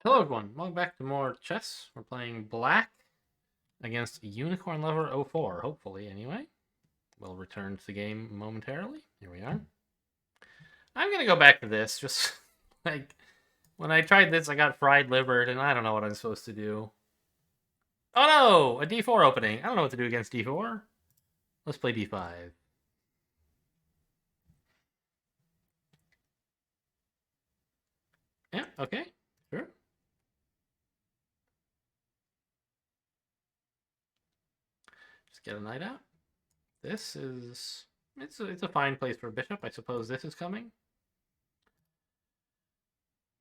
Hello everyone, welcome back to more chess. We're playing black against Unicorn Lover 04, hopefully anyway. We'll return to the game momentarily. Here we are. I'm gonna go back to this, just like when I tried this I got fried livered and I don't know what I'm supposed to do. Oh no! A d4 opening. I don't know what to do against d4. Let's play d5. Yeah, okay. Sure. Just get a knight out. This is it's a fine place for a bishop. I suppose this is coming.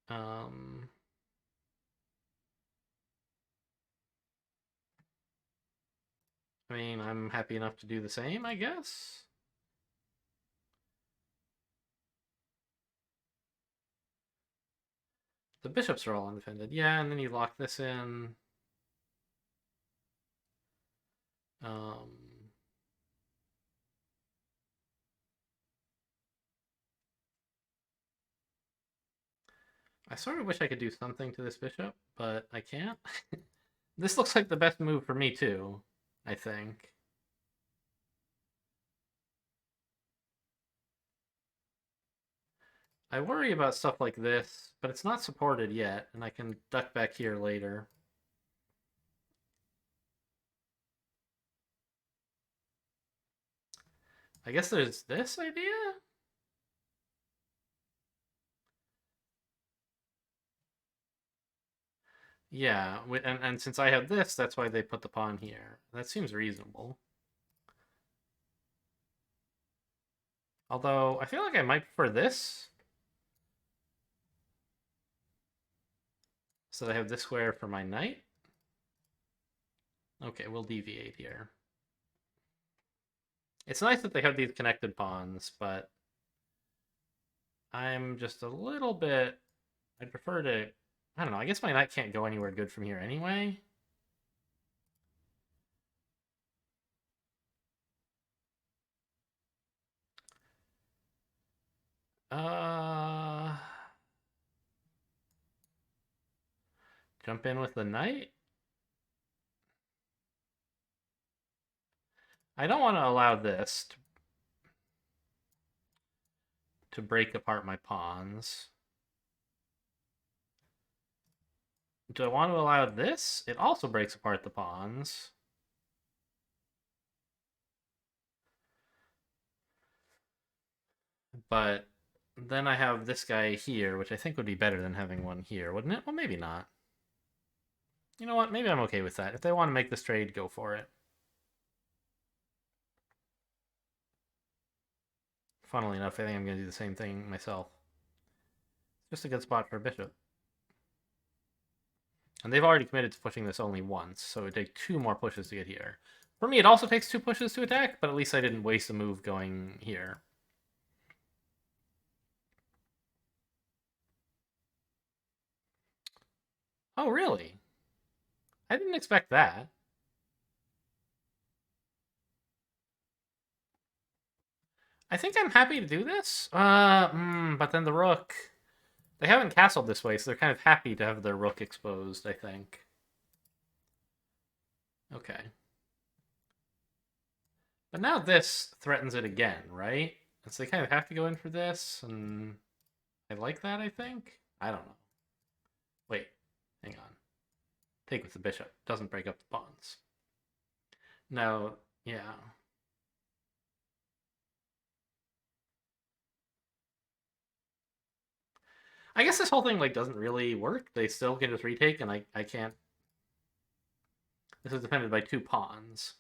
Um I mean, I'm happy enough to do the same, I guess. The bishops are all undefended. Yeah, and then you lock this in. Um, I sort of wish I could do something to this bishop, but I can't. This looks like the best move for me, too, I think. I worry about stuff like this, but it's not supported yet, and I can duck back here later. I guess there's this idea? Yeah, and since I have this, that's why they put the pawn here. That seems reasonable. Although, I feel like I might prefer this. So I have this square for my knight. Okay, we'll deviate here. It's nice that they have these connected pawns, but I'm just a little bit... I'd prefer to... I don't know, I guess my knight can't go anywhere good from here anyway. Uh... Jump in with the knight? I don't want to allow this to break apart my pawns. Do I want to allow this? It also breaks apart the pawns. But then I have this guy here, which I think would be better than having one here, wouldn't it? Well, maybe not. You know what? Maybe I'm okay with that. If they want to make this trade, go for it. Funnily enough, I think I'm going to do the same thing myself. Just a good spot for a bishop. And they've already committed to pushing this only once, so it would take 2 more pushes to get here. For me, it also takes 2 pushes to attack, but at least I didn't waste a move going here. Oh, really? I didn't expect that. I think I'm happy to do this. But then the rook... They haven't castled this way, so they're kind of happy to have their rook exposed, I think. Okay. But now this threatens it again, right? So they kind of have to go in for this, and I like that, I think? I don't know. Wait, hang on. Take with the bishop. Doesn't break up the pawns. No, yeah. I guess this whole thing like doesn't really work. They still can just retake, and I can't. This is defended by 2 pawns,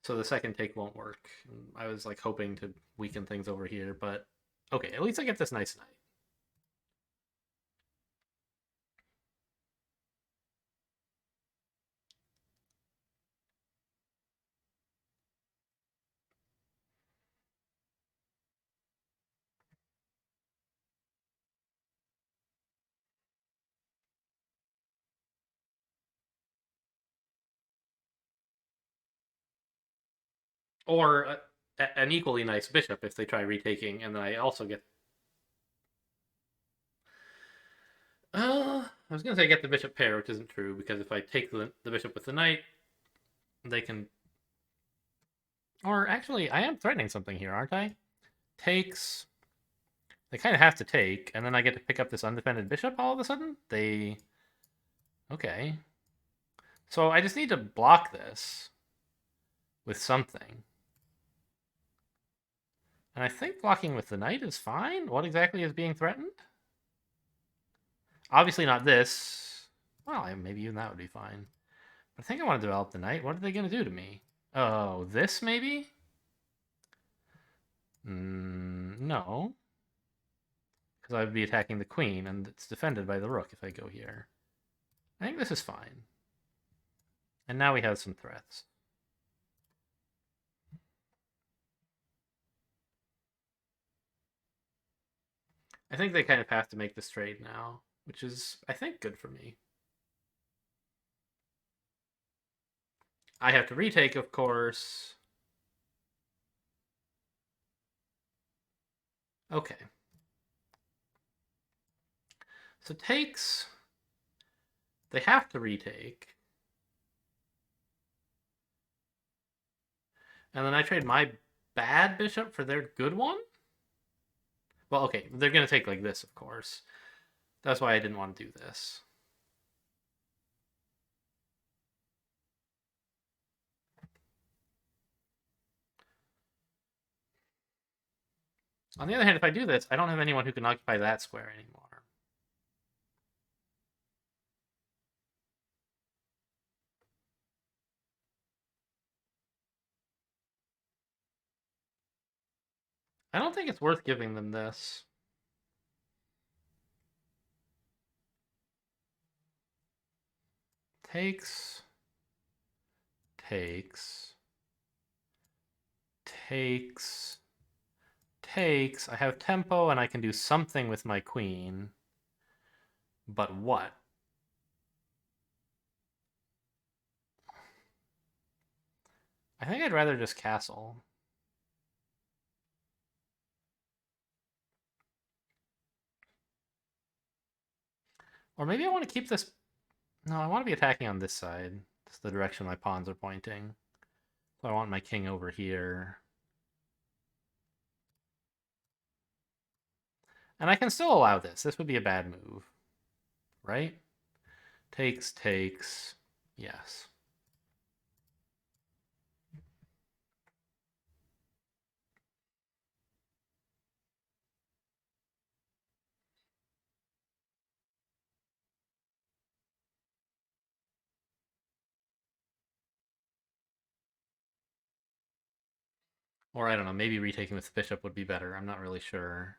so the second take won't work. I was like hoping to weaken things over here, but okay. At least I get this nice knight. Or an equally nice bishop if they try retaking, and then I also get. I was going to say get the bishop pair, which isn't true, because if I take the bishop with the knight, they can... Or actually, I am threatening something here, aren't I? Takes... They kind of have to take, and then I get to pick up this undefended bishop all of a sudden? They... Okay. So I just need to block this with something. And I think blocking with the knight is fine. What exactly is being threatened? Obviously not this. Well, maybe even that would be fine. But I think I want to develop the knight. What are they going to do to me? Oh, this maybe? No. Because I would be attacking the queen, and it's defended by the rook if I go here. I think this is fine. And now we have some threats. I think they kind of have to make this trade now, which is, I think, good for me. I have to retake, of course. Okay. So takes... They have to retake. And then I trade my bad bishop for their good one? Well, okay, they're going to take like this, of course. That's why I didn't want to do this. On the other hand, if I do this, I don't have anyone who can occupy that square anymore. I don't think it's worth giving them this. Takes. Takes. Takes. Takes. I have tempo and I can do something with my queen. But what? I think I'd rather just castle. Or maybe I want to keep this... No, I want to be attacking on this side. That's the direction my pawns are pointing. So I want my king over here. And I can still allow this. This would be a bad move. Right? Takes, takes. Yes. Or I don't know, maybe retaking with the bishop would be better. I'm not really sure.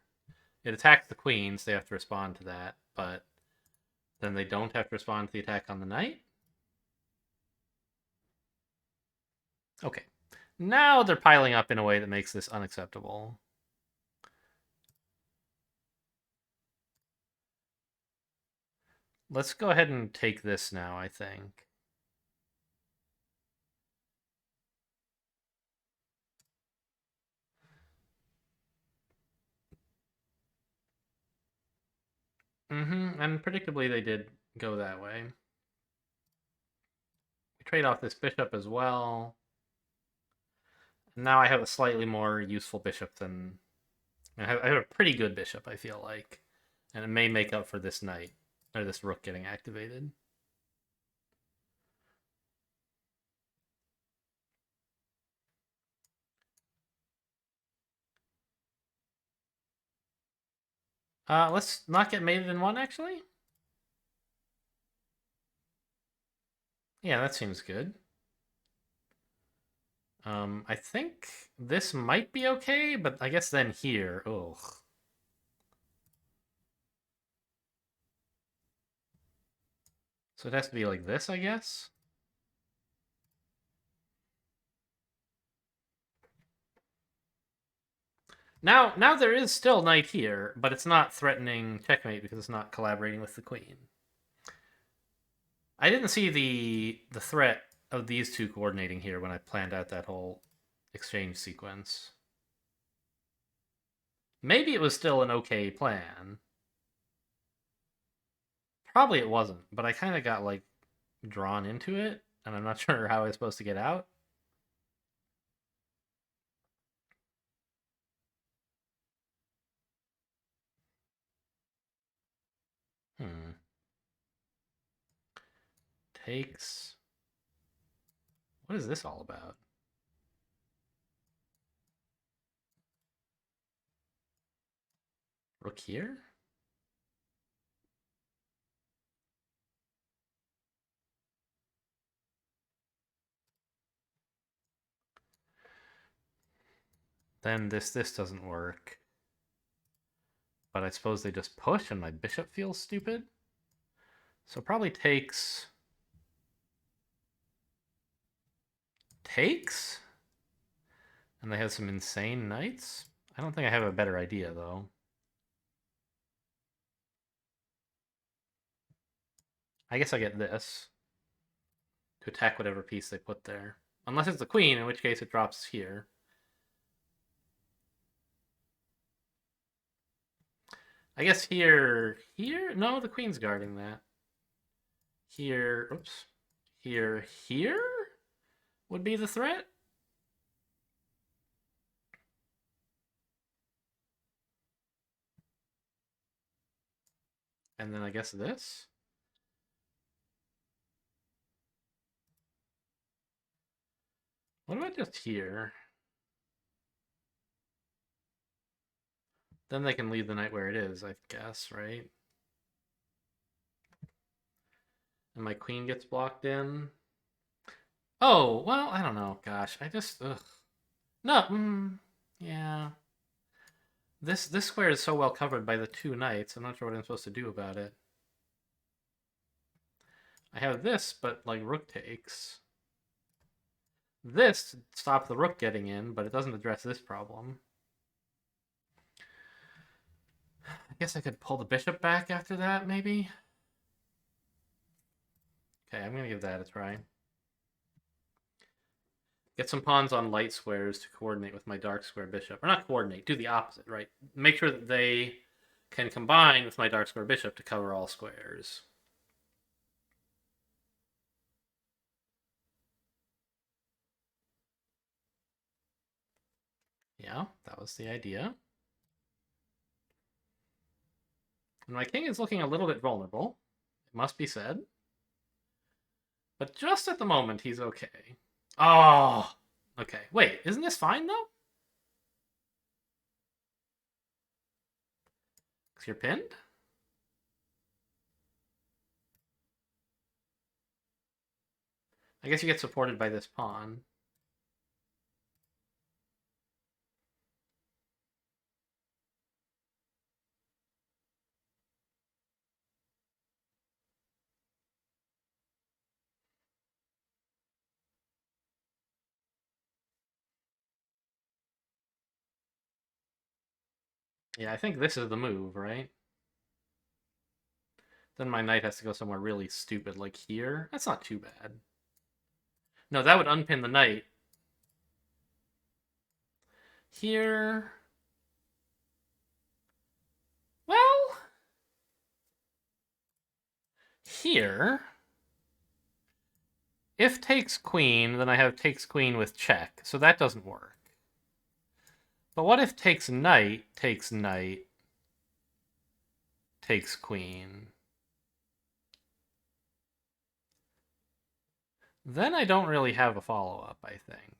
It attacks the queens, they have to respond to that, but then they don't have to respond to the attack on the knight? Okay. Now they're piling up in a way that makes this unacceptable. Let's go ahead and take this now, I think. And predictably they did go that way. We trade off this bishop as well. Now I have a slightly more useful bishop than... I have a pretty good bishop, I feel like. And it may make up for this knight, or this rook getting activated. Let's not get mated in one, actually. Yeah, that seems good. I think this might be okay, but I guess then here, ugh. So it has to be like this, I guess? Now there is still knight here, but it's not threatening checkmate because it's not collaborating with the queen. I didn't see the threat of these two coordinating here when I planned out that whole exchange sequence. Maybe it was still an okay plan. Probably it wasn't, but I kind of got like drawn into it, and I'm not sure how I was supposed to get out. Hmm. Takes. What is this all about? Rook here? Then this doesn't work. But I suppose they just push and my bishop feels stupid. So probably takes. Takes? And they have some insane knights? I don't think I have a better idea, though. I guess I get this to attack whatever piece they put there. Unless it's the queen, in which case it drops here. I guess here... Here? No, the queen's guarding that. Here... Oops. Here would be the threat? And then I guess this? What about just here? Then they can leave the knight where it is, I guess, right? And my queen gets blocked in. Oh, well, I don't know. Gosh, I just... Ugh. No, yeah. This square is so well covered by the two knights, I'm not sure what I'm supposed to do about it. I have this, but, like, rook takes. This stops the rook getting in, but it doesn't address this problem. I guess I could pull the bishop back after that, maybe? Okay, I'm gonna give that a try. Get some pawns on light squares to coordinate with my dark square bishop. Or not coordinate, do the opposite, right? Make sure that they can combine with my dark square bishop to cover all squares. Yeah, that was the idea. And my king is looking a little bit vulnerable, it must be said. But just at the moment, he's okay. Oh, okay. Wait, isn't this fine, though? Because you're pinned? I guess you get supported by this pawn. Yeah, I think this is the move, right? Then my knight has to go somewhere really stupid, like here. That's not too bad. No, that would unpin the knight. Here... Well... Here... If takes queen, then I have takes queen with check, so that doesn't work. But what if takes knight, takes queen? Then I don't really have a follow-up, I think.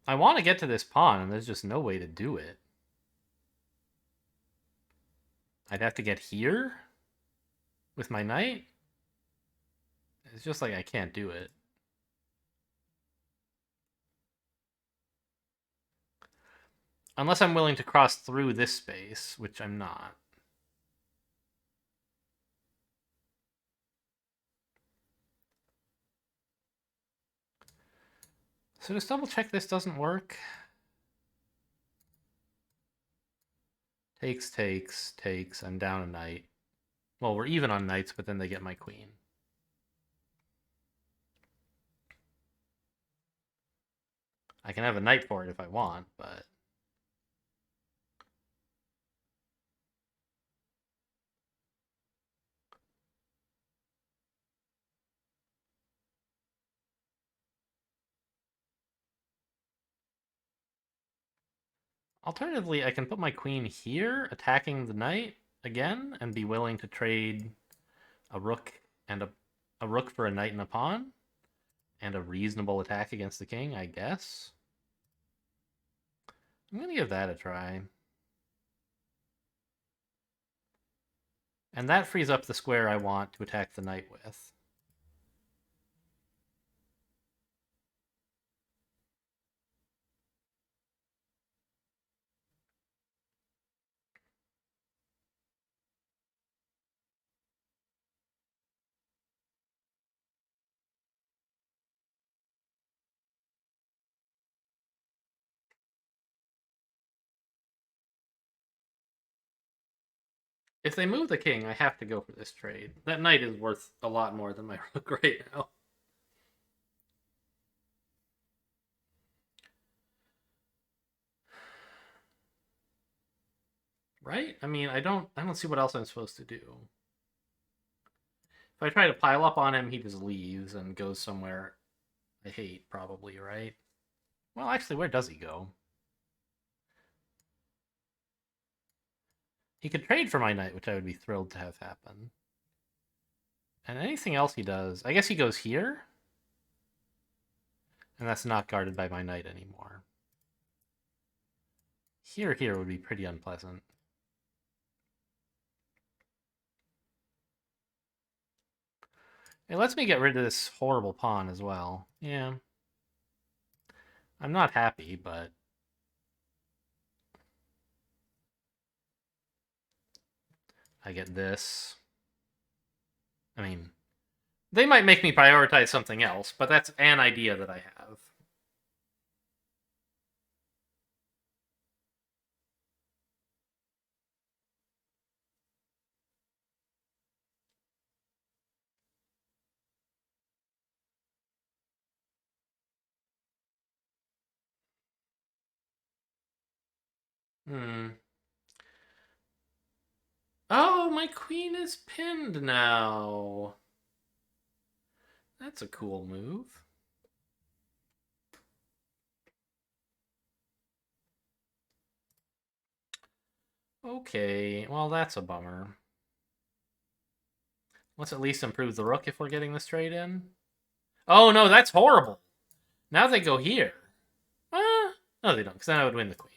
I want to get to this pawn, and there's just no way to do it. I'd have to get here with my knight. It's just like I can't do it. Unless I'm willing to cross through this space, which I'm not. So just double check this doesn't work. Takes, takes, takes. I'm down a knight. Well, we're even on knights, but then they get my queen. I can have a knight for it if I want, but... Alternatively, I can put my queen here, attacking the knight again, and be willing to trade a rook and a rook for a knight and a pawn, and a reasonable attack against the king, I guess. I'm gonna give that a try. And that frees up the square I want to attack the knight with. If they move the king, I have to go for this trade. That knight is worth a lot more than my rook right now. Right? I mean, I don't see what else I'm supposed to do. If I try to pile up on him, he just leaves and goes somewhere I hate, probably, right? Well, actually, where does he go? He could trade for my knight, which I would be thrilled to have happen. And anything else he does, I guess he goes here? And that's not guarded by my knight anymore. Here would be pretty unpleasant. It lets me get rid of this horrible pawn as well. Yeah. I'm not happy, but... I get this. I mean, they might make me prioritize something else, but that's an idea that I have. Hmm. Oh, my queen is pinned now. That's a cool move. Okay, well, that's a bummer. Let's at least improve the rook if we're getting this trade in. Oh, no, that's horrible. Now they go here. No, they don't, because then I would win the queen.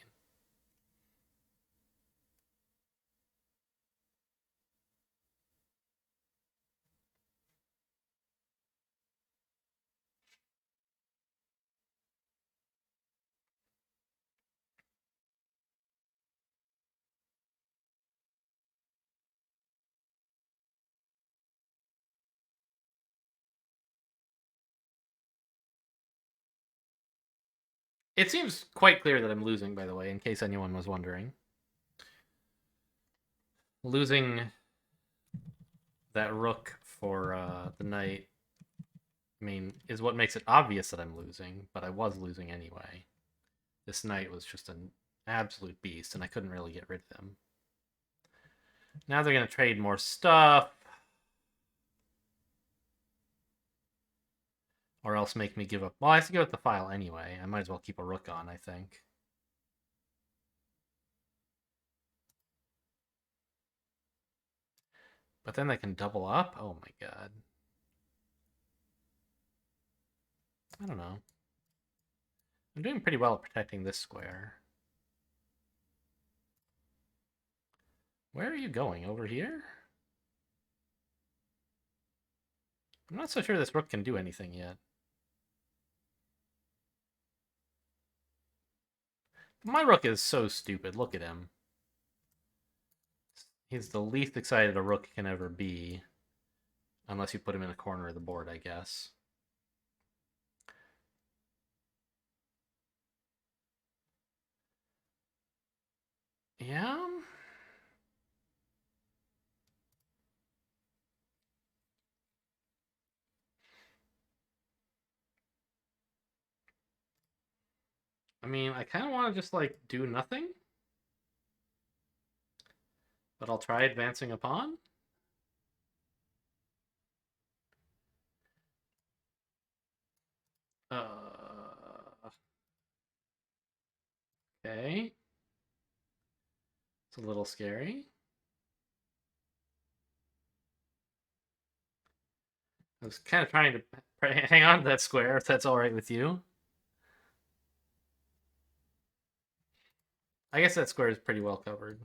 It seems quite clear that I'm losing, by the way, in case anyone was wondering. Losing that rook for the knight, I mean, is what makes it obvious that I'm losing, but I was losing anyway. This knight was just an absolute beast, and I couldn't really get rid of him. Now they're going to trade more stuff. Or else make me give up. Well, I have to give up the file anyway. I might as well keep a rook on, I think. But then they can double up? Oh my god. I don't know. I'm doing pretty well at protecting this square. Where are you going? Over here? I'm not so sure this rook can do anything yet. My rook is so stupid. Look at him. He's the least excited a rook can ever be. Unless you put him in a corner of the board, I guess. Yeah? I mean, I kind of want to just like do nothing, but I'll try advancing a pawn. Okay. It's a little scary. I was kind of trying to hang on to that square if that's all right with you. I guess that square is pretty well covered.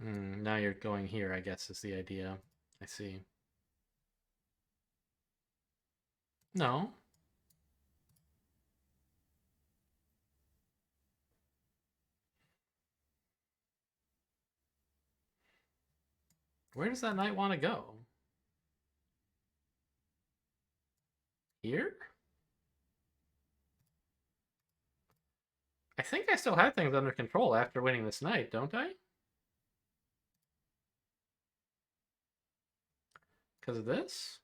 Now you're going here, I guess, is the idea. I see. No. Where does that knight want to go? Here? I think I still have things under control after winning this knight, don't I? Because of this?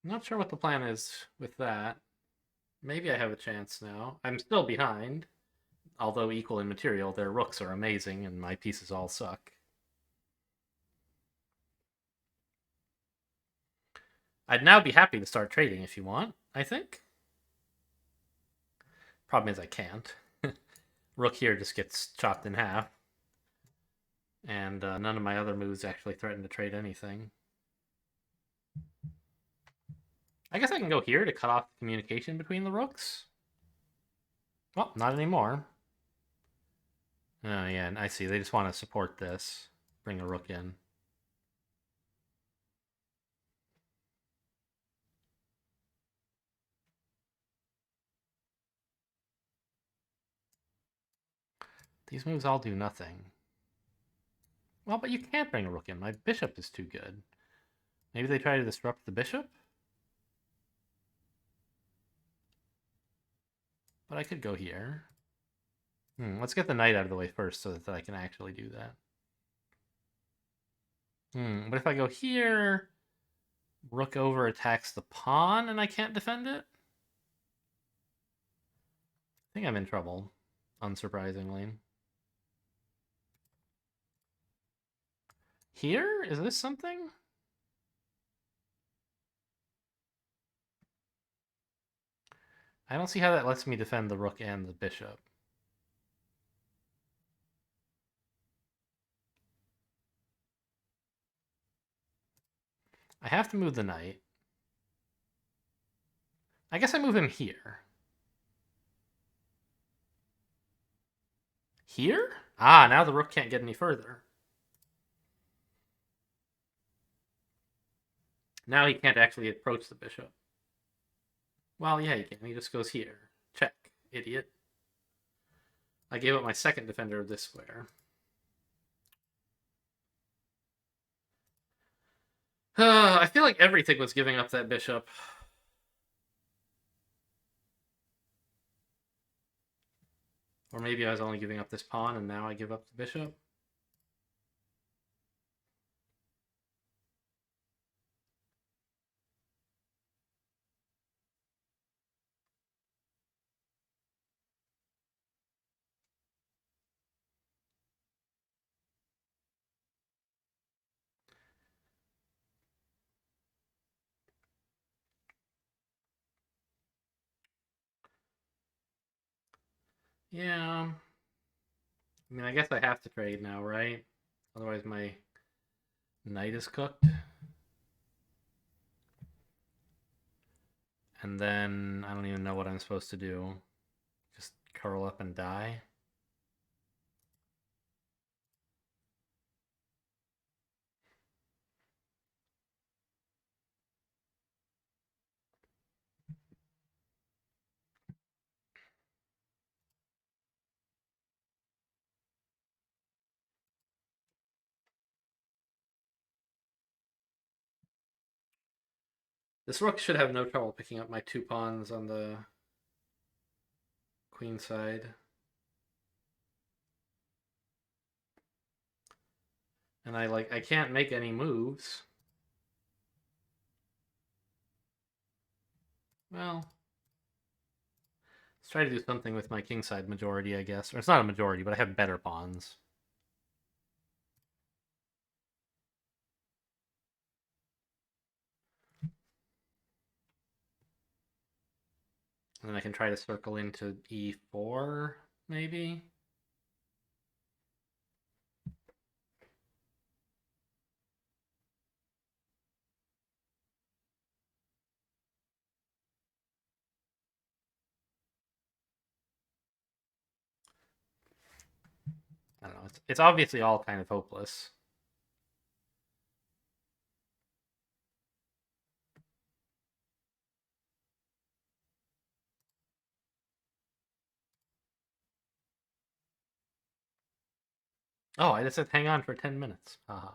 I'm not sure what the plan is with that. Maybe I have a chance now. I'm still behind. Although equal in material, their rooks are amazing and my pieces all suck. I'd now be happy to start trading if you want, I think. Problem is I can't. Rook here just gets chopped in half. And none of my other moves actually threaten to trade anything. I guess I can go here to cut off the communication between the rooks. Well, not anymore. Oh, yeah, I see. They just want to support this. Bring a rook in. These moves all do nothing. Well, but you can't bring a rook in. My bishop is too good. Maybe they try to disrupt the bishop? But I could go here. Let's get the knight out of the way first so that I can actually do that. But if I go here, rook over attacks the pawn and I can't defend it? I think I'm in trouble, unsurprisingly. Here? Is this something? I don't see how that lets me defend the rook and the bishop. I have to move the knight. I guess I move him here. Here? Ah, now the rook can't get any further. Now he can't actually approach the bishop. Well, yeah, he can. He just goes here. Check, idiot. I gave up my second defender of this square. I feel like everything was giving up that bishop. Or maybe I was only giving up this pawn and now I give up the bishop. Yeah. I mean, I guess I have to trade now, right? Otherwise my knight is cooked. And then I don't even know what I'm supposed to do. Just curl up and die. This rook should have no trouble picking up my two pawns on the queenside. And I can't make any moves. Well, let's try to do something with my kingside majority, I guess. Or it's not a majority, but I have better pawns. And then I can try to circle into e4, maybe? I don't know. It's obviously all kind of hopeless. Oh, I just said hang on for 10 minutes. Haha.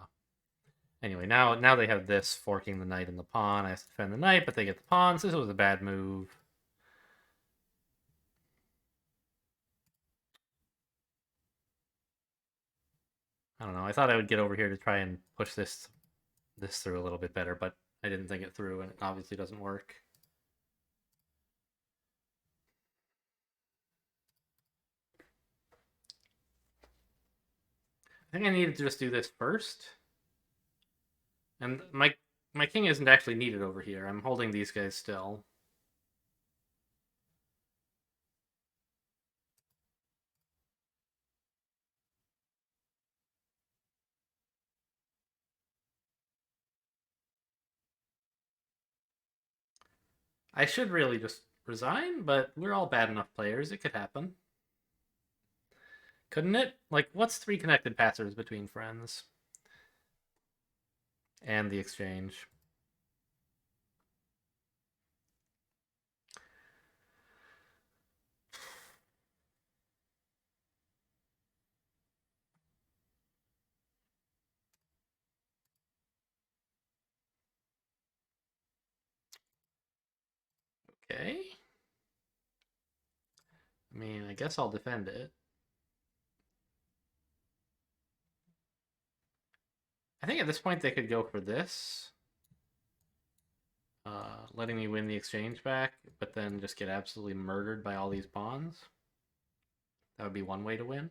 Anyway, now they have this forking the knight and the pawn. I have to defend the knight, but they get the pawns. This was a bad move. I don't know. I thought I would get over here to try and push this through a little bit better, but I didn't think it through, and it obviously doesn't work. I think I needed to just do this first. And my king isn't actually needed over here. I'm holding these guys still. I should really just resign, but we're all bad enough players. It could happen. Couldn't it? Like, what's 3 connected passers between friends? And the exchange. Okay. I mean, I guess I'll defend it. I think at this point they could go for this. Letting me win the exchange back, but then just get absolutely murdered by all these pawns. That would be one way to win.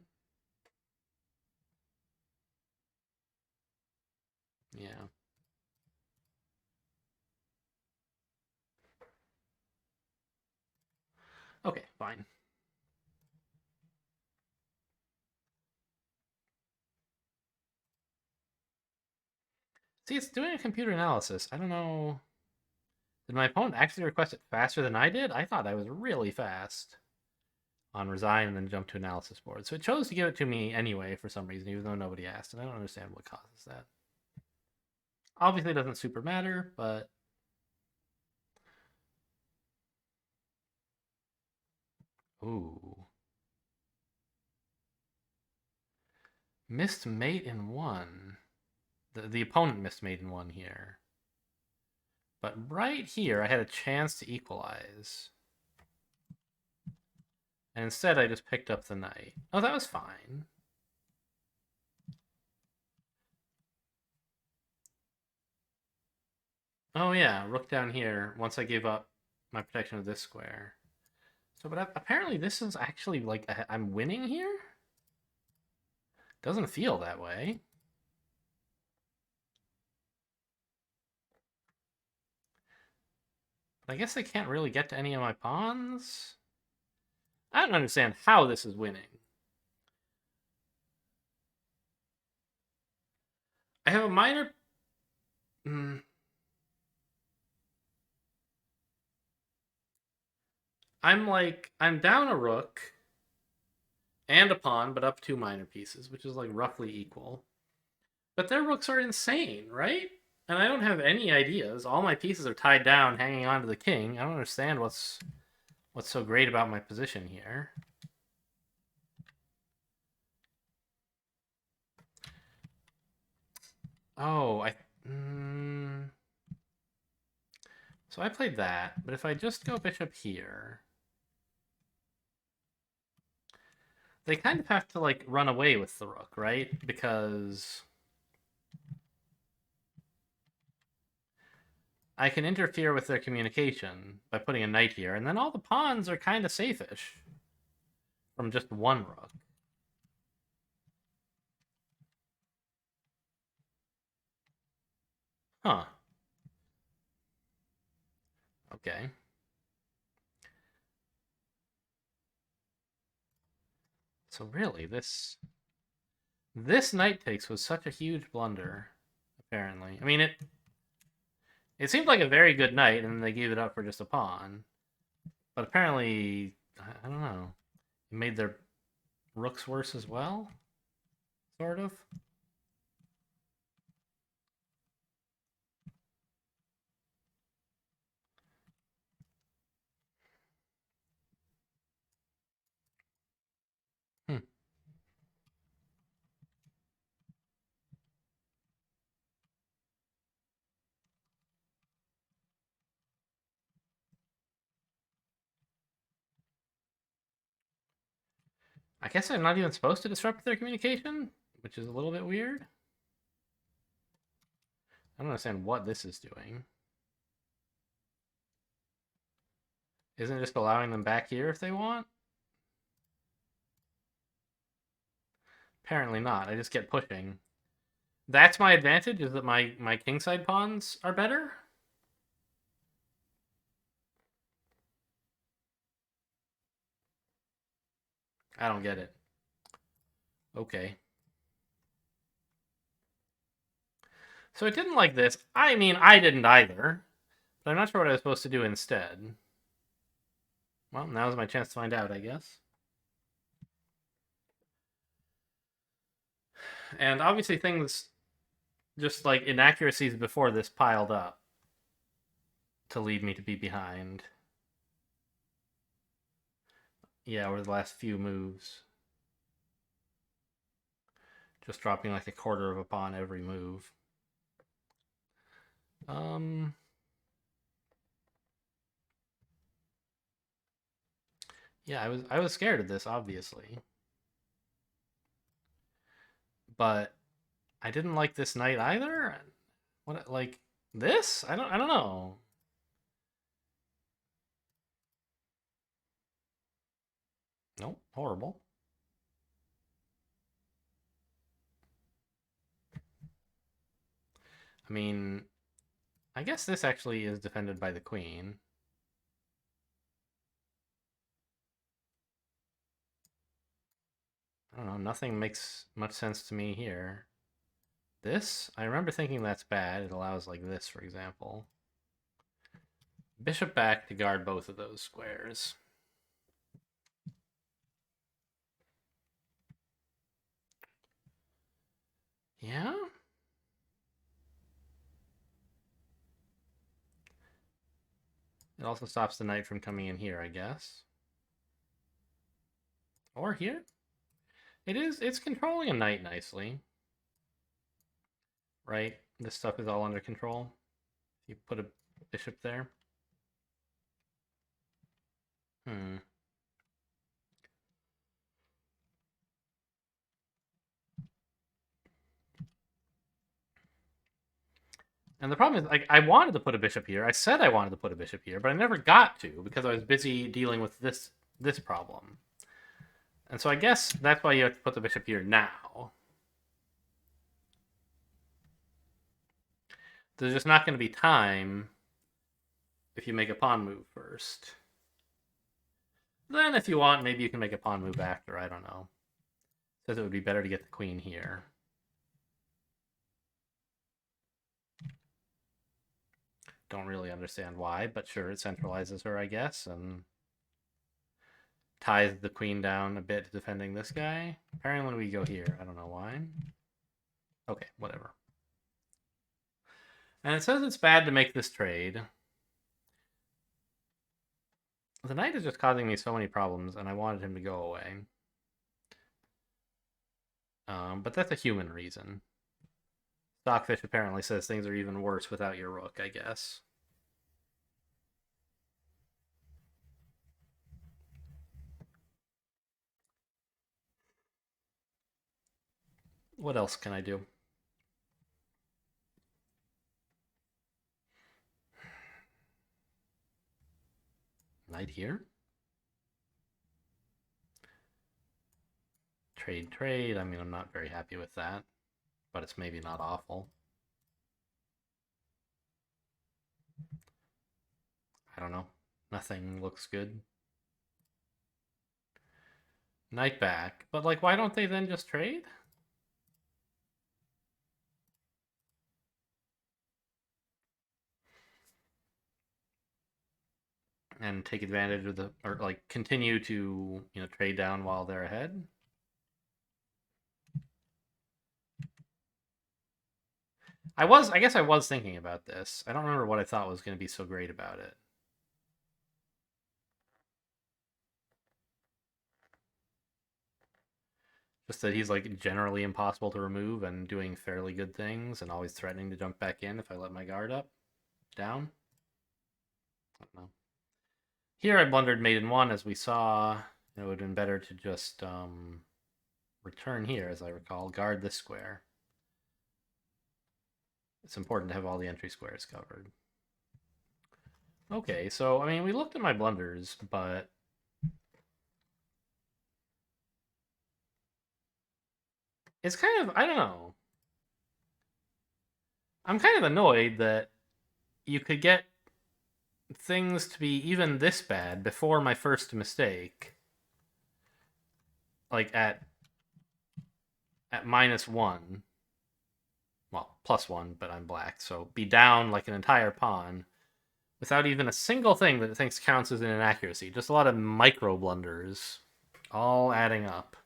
Yeah. Okay, fine. See, it's doing a computer analysis. I don't know. Did my opponent actually request it faster than I did? I thought I was really fast on resign and then jump to analysis board. So it chose to give it to me anyway for some reason, even though nobody asked. And I don't understand what causes that. Obviously, it doesn't super matter, but. Ooh. Missed mate in one. The opponent missed mate in one here. But right here, I had a chance to equalize. And instead, I just picked up the knight. Oh, that was fine. Oh, yeah, rook down here once I gave up my protection of this square. So, but apparently this is actually, like, I'm winning here? Doesn't feel that way. But I guess I can't really get to any of my pawns. I don't understand how this is winning. I have a minor. I'm down a rook and a pawn, but up 2 minor pieces, which is like roughly equal. But their rooks are insane, right? And I don't have any ideas. All my pieces are tied down, hanging on to the king. I don't understand what's so great about my position here. Oh, so I played that, but if I just go bishop here, They kind of have to, like, run away with the rook, right? Because I can interfere with their communication by putting a knight here, and then all the pawns are kind of safe-ish from just one rook. Huh. Okay. So really, this knight takes was such a huge blunder, apparently. I mean, it seemed like a very good knight, and then they gave it up for just a pawn. But apparently, I don't know, it made their rooks worse as well, sort of. Hmm. I guess I'm not even supposed to disrupt their communication, which is a little bit weird. I don't understand what this is doing. Isn't it just allowing them back here if they want? Apparently not. I just get pushing. That's my advantage, is that my kingside pawns are better? I don't get it. Okay. So it didn't like this. I mean, I didn't either. But I'm not sure what I was supposed to do instead. Well, now's my chance to find out, I guess. And obviously things, just like inaccuracies before this, piled up to lead me to be behind. Yeah, over the last few moves. Just dropping like a quarter of a pawn every move. Um, yeah, I was scared of this, obviously. But I didn't like this knight either. What, like this? I don't know. Nope, horrible. I mean, I guess this actually is defended by the queen. I don't know, nothing makes much sense to me here. This? I remember thinking that's bad. It allows like this, for example. Bishop back to guard both of those squares. Yeah? It also stops the knight from coming in here, I guess. Or here? It's controlling a knight nicely. Right? This stuff is all under control. You put a bishop there. Hmm. And the problem is, like, I wanted to put a bishop here. I said I wanted to put a bishop here, but I never got to because I was busy dealing with this problem. And so I guess that's why you have to put the bishop here now. There's just not going to be time if you make a pawn move first. Then, if you want, maybe you can make a pawn move after. I don't know. Says it would be better to get the queen here. Don't really understand why, but sure, it centralizes her, I guess, and ties the queen down a bit defending this guy. Apparently, when we go here, I don't know why. Okay, whatever. And it says it's bad to make this trade. The knight is just causing me so many problems, and I wanted him to go away. But that's a human reason. Stockfish apparently says things are even worse without your rook, I guess. What else can I do? Knight here. Trade. I mean, I'm not very happy with that, but it's maybe not awful. I don't know. Nothing looks good. Knight back. But, like, why don't they then just trade? And take advantage of the, or like continue to, trade down while they're ahead. I guess I was thinking about this. I don't remember what I thought was going to be so great about it. Just that he's like generally impossible to remove and doing fairly good things and always threatening to jump back in if I let my guard up. Down. I don't know. Here I blundered mate in 1, as we saw. It would have been better to just return here, as I recall. Guard this square. It's important to have all the entry squares covered. Okay, so, I mean, we looked at my blunders, but it's kind of, I don't know. I'm kind of annoyed that you could get things to be even this bad before my first mistake. Like at -1. Well, +1, but I'm black, so be down like an entire pawn without even a single thing that it thinks counts as an inaccuracy. Just a lot of micro blunders, all adding up.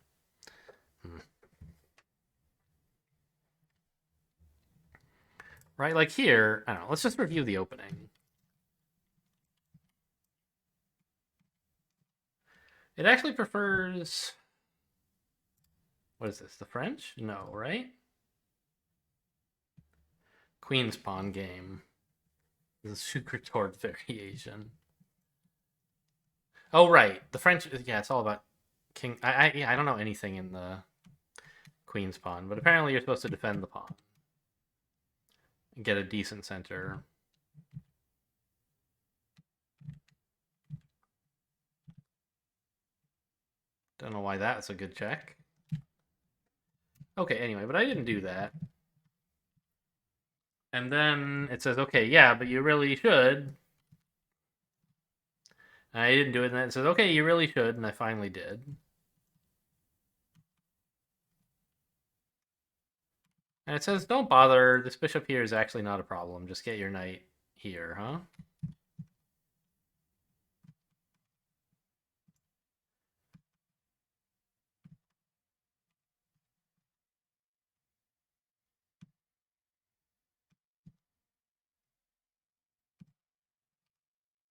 Right, like here, I don't know, let's just review the opening. It actually prefers... What is this, the French? No, right? Queen's pawn game. This is a super tort variation. Oh, right. The French, yeah, it's all about king. I don't know anything in the Queen's pawn, but apparently you're supposed to defend the pawn. And get a decent center. Don't know why that's a good check. Okay, anyway, but I didn't do that. And then it says, okay, yeah, but you really should. And I didn't do it, and then it says, okay, you really should, and I finally did. And it says, don't bother, this bishop here is actually not a problem. Just get your knight here, huh?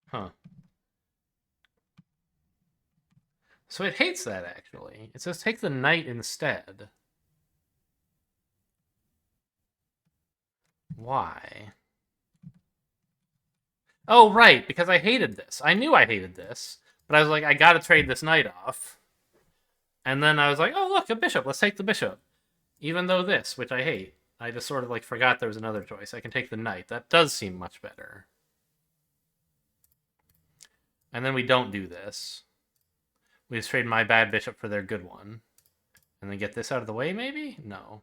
Huh. So it hates that, actually. It says take the knight instead. Why? Oh, right, because I hated this. I knew I hated this, but I was like, I gotta trade this knight off. And then I was like, oh, look, a bishop. Let's take the bishop. Even though this, which I hate, I just sort of like forgot there was another choice. I can take the knight. That does seem much better. And then we don't do this. We just trade my bad bishop for their good one. And then get this out of the way, maybe? No.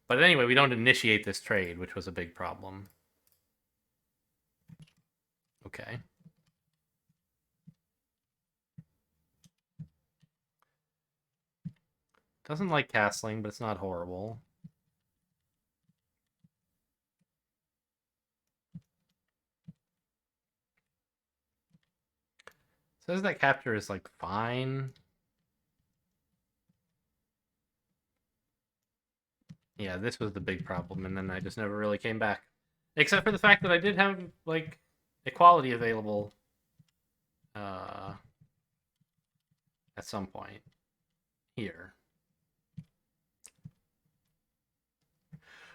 But anyway, we don't initiate this trade, which was a big problem. Okay. Doesn't like castling, but it's not horrible. Says that capture is like fine. Yeah, this was the big problem, and then I just never really came back. Except for the fact that I did have, like, equality available at some point here.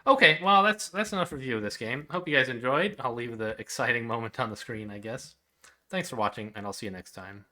Okay, well, that's enough review of this game. Hope you guys enjoyed. I'll leave the exciting moment on the screen, I guess. Thanks for watching, and I'll see you next time.